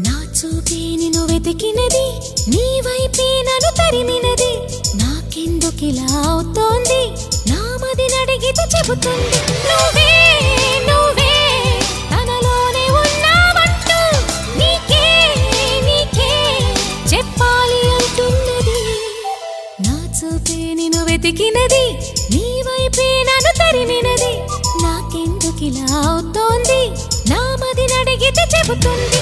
నా చూపే నిన్ను వెతికినది, నీ వైపే నన్ను తరిమినది. నాకెందుకిలా అవుతోంది, నా మది నడిగితే చెబుతుంది. నువ్వే నువ్వే తనలోనే ఉన్నావంటూ నీకే నీకే చెప్పాలి అంటున్నది. నా చూపే నిన్ను వెతికినది, నీ వైపే నన్ను తరిమినది. నాకెందుకిలా అవుతోంది, నా మది నడిగితే చెబుతుంది.